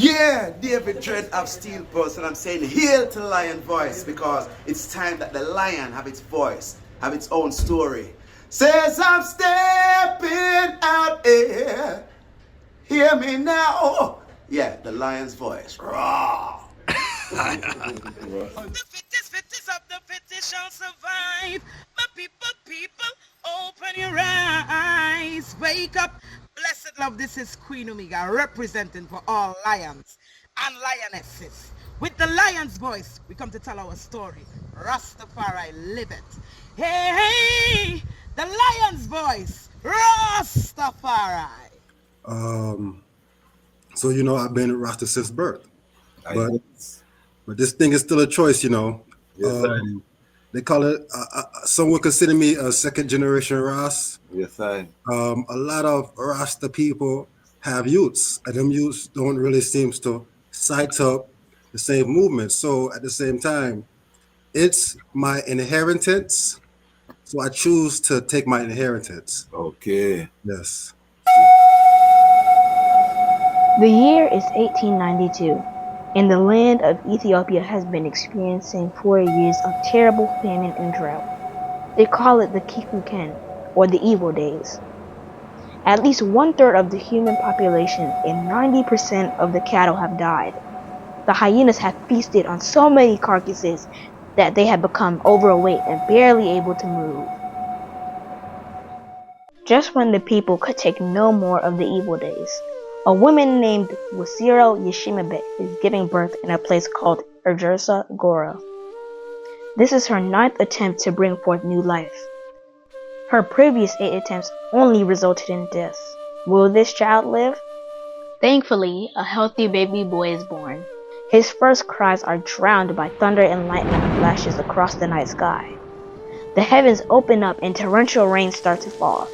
Yeah, David Dread of Steel Pulse, and I'm saying hail to Lion Voice because it's time that the lion have its voice, have its own story. Says I'm stepping out here. Hear me now. Yeah, the lion's voice. Raw. The fittest of the fittest shall survive. My people, open your eyes. Wake up. Blessed love, this is Queen Omega representing for all lions and lionesses. With the lion's voice, we come to tell our story. Ras Tafari, live it. Hey, the lion's voice. Ras Tafari. So I've been Rasta since birth, but Yes, but this thing is still a choice. yes, They call it. Some would consider me a second generation Ras. yes, I. A lot of Rasta people have youths, and them youths don't really seem to sight up the same movement. So at the same time, it's my inheritance. So I choose to take my inheritance. Okay. Yes. The year is 1892, and the land of Ethiopia has been experiencing 4 years of terrible famine and drought. They call it the Kikuken, or the evil days. At least 1/3 of the human population and 90% of the cattle have died. The hyenas have feasted on so many carcasses that they have become overweight and barely able to move. Just when the people could take no more of the evil days, a woman named Wasiro Yeshimabet is giving birth in a place called Ergersa Gora. This is her 9th attempt to bring forth new life. Her previous 8 attempts only resulted in death. Will this child live? Thankfully, a healthy baby boy is born. His first cries are drowned by thunder and lightning flashes across the night sky. The heavens open up and torrential rain starts to fall.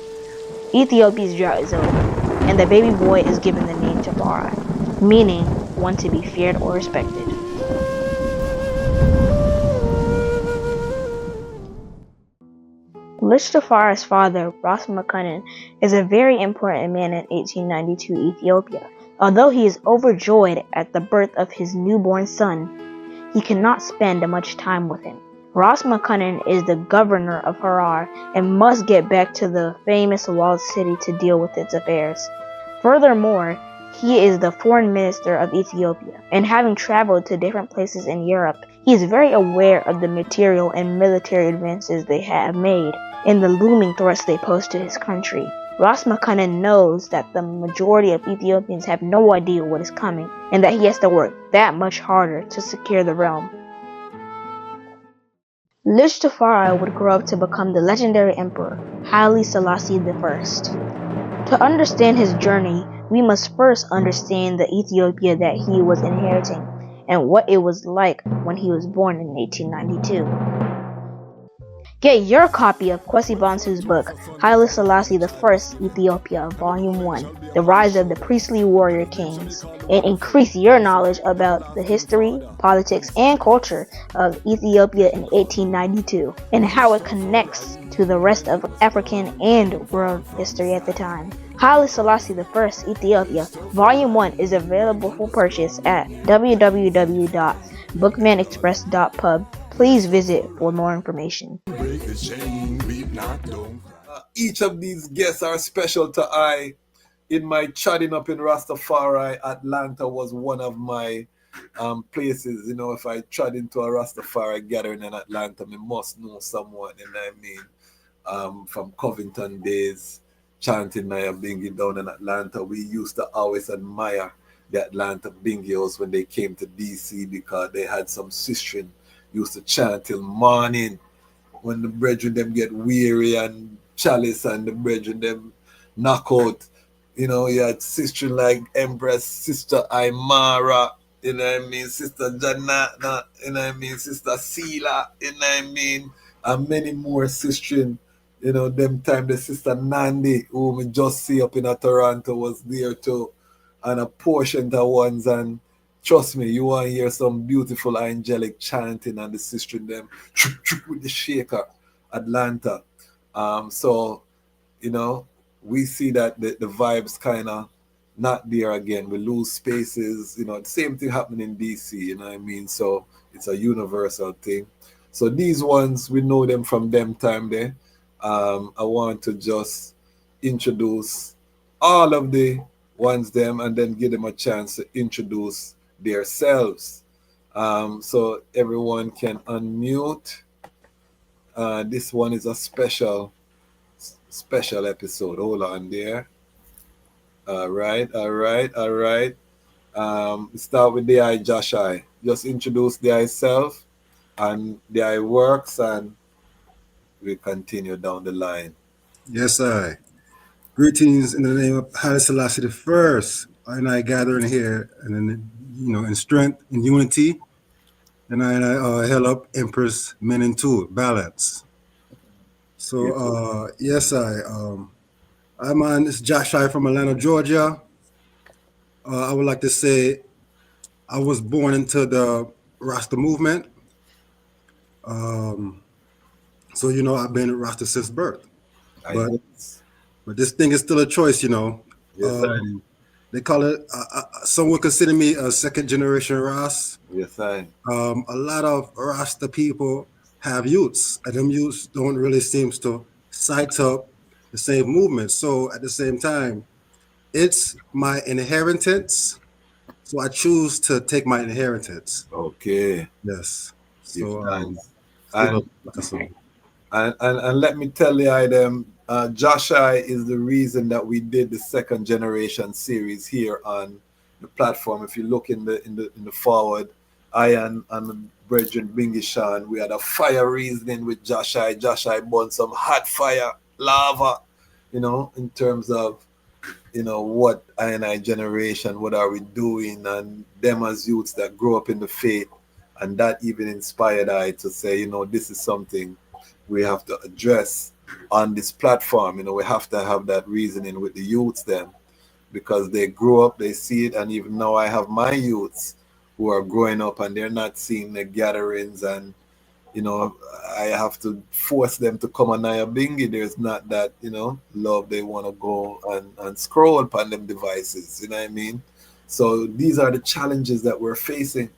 Ethiopia's drought is over, and the baby boy is given the name Tafari, meaning one to be feared or respected. Lich Tafari's father, Ras Tafari, is a very important man in 1892 Ethiopia. Although he is overjoyed at the birth of his newborn son, he cannot spend much time with him. Ras Tafari is the governor of Harar and must get back to the famous walled city to deal with its affairs. Furthermore, he is the foreign minister of Ethiopia, and having traveled to different places in Europe, he is very aware of the material and military advances they have made and the looming threats they pose to his country. Ras Tafari knows that the majority of Ethiopians have no idea what is coming, and that he has to work that much harder to secure the realm. Lich Tafari would grow up to become the legendary emperor, Haile Selassie I. To understand his journey, we must first understand the Ethiopia that he was inheriting, and what it was like when he was born in 1892. Get your copy of Kwasi Bonsu's book, Haile Selassie I, Ethiopia, Volume 1, The Rise of the Priestly Warrior Kings, and increase your knowledge about the history, politics, and culture of Ethiopia in 1892, and how it connects to the rest of African and world history at the time. Haile Selassie I, Ethiopia, Volume 1 is available for purchase at www.bookmanexpress.pub. Please visit for more information. Each of these guests are special to I. In my chatting up in Rastafari, Atlanta was one of my places. If I chat into a Rastafari gathering in Atlanta, I must know someone. From Covington days, chanting Naya Bingi down in Atlanta, we used to always admire the Atlanta Bingios when they came to DC because they had some sistering used to chant till morning when the brethren them get weary and chalice and the brethren them knock out. You had sister like Empress, Sister Aymara, Sister Janata, Sister Sila, and many more sistering. Them time the Sister Nandi, who we just see up in Toronto, was there too, and a portion of ones. And trust me, you want to hear some beautiful angelic chanting and the sister them with the shaker, Atlanta. So we see that the vibes kind of not there again. We lose spaces, you know, the same thing happening in DC, you know what I mean? So it's a universal thing. So these ones, we know them from them time there. I want to just introduce all of the ones them and then give them a chance to introduce themselves. So everyone can unmute. This one is a special episode. Hold on there. All right. Start with the Josh I. Just introduce the self and the works, and we continue down the line. Yes, I. Greetings in the name of Haile Selassie the First. I gathering here, and then in strength, in unity, and I held up Empress Menentu, balance. So yes, I'm on this Josh I from Atlanta, Georgia. I would like to say I was born into the Rasta movement. So I've been Rasta since birth. But this thing is still a choice, Yes, they call it, some would consider me a second generation Ras. Yes, I. A lot of Rasta people have youths, and them youths don't really seem to cite up the same movement. So at the same time, it's my inheritance. So I choose to take my inheritance. Okay. Yes. So and let me tell you, them Josh I is the reason that we did the second generation series here on the platform. If you look in the forward, I and Brethren Bingishan, we had a fire reasoning with Josh I. Josh I burned some hot fire, lava, in terms of what I generation, what are we doing, and them as youths that grew up in the faith, and that even inspired I to say, this is something we have to address on this platform. We have to have that reasoning with the youths then, because they grew up, they see it, and even now I have my youths who are growing up and they're not seeing the gatherings, and I have to force them to come on Bingi. There's not that love. They want to go and scroll upon them devices, you know what I mean? So these are the challenges that we're facing.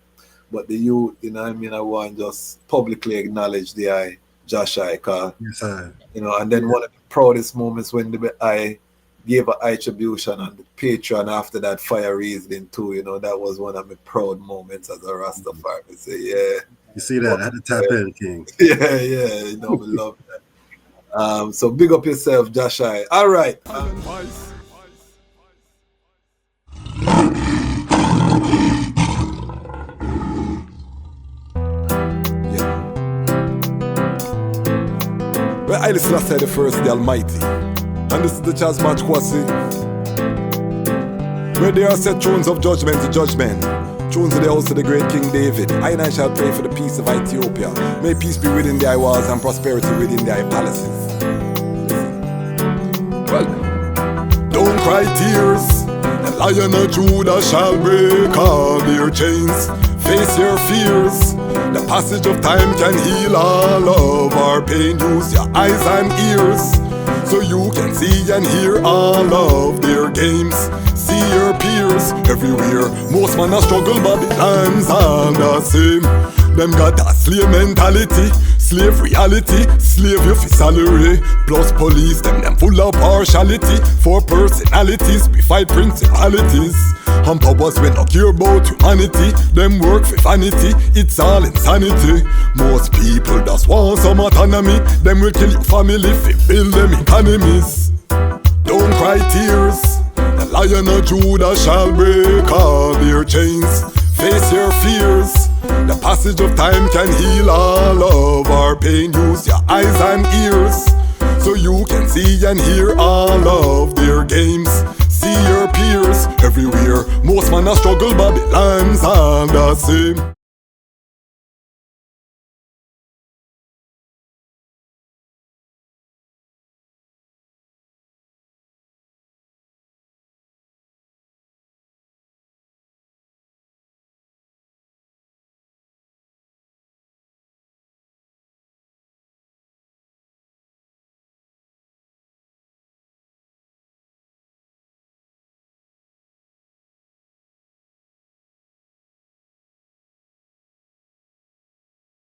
But the youth, I want to just publicly acknowledge the Josh I, yes, and then one of the proudest moments when I gave an attribution on the Patreon after that fire reasoning too, that was one of my proud moments as a Rastafari. Say, yeah. You see that? I had to tap in, King. Yeah, we love that. So big up yourself, Josh I. All right. Well, Haile Selassie the First, the Almighty. And this is the DejazmatchKwasi, where there are set thrones of judgment to judgment, thrones of the house of the great King David. I shall pray for the peace of Ethiopia. May peace be within thy walls and prosperity within thy palaces. Well, don't cry tears. The Lion of Judah shall break all their chains. Face your fears. The passage of time can heal all of our pain. Use your eyes and ears so you can see and hear all of their games. See your peers everywhere. Most man a struggle, Babylon's all the same. Them got a slave mentality, slave reality, slave you for salary. Plus police, them full of partiality. For personalities, we fight principalities. And powers we not care about humanity. Them work for vanity, it's all insanity. Most people just want some autonomy. Them will kill your family if build them economies. Don't cry tears. The Lion of Judah shall break all their chains. Face your fears. The passage of time can heal all of our pain. Use your eyes and ears so you can see and hear all of their games. See your peers everywhere. Most man a struggle, Babylon's all the same.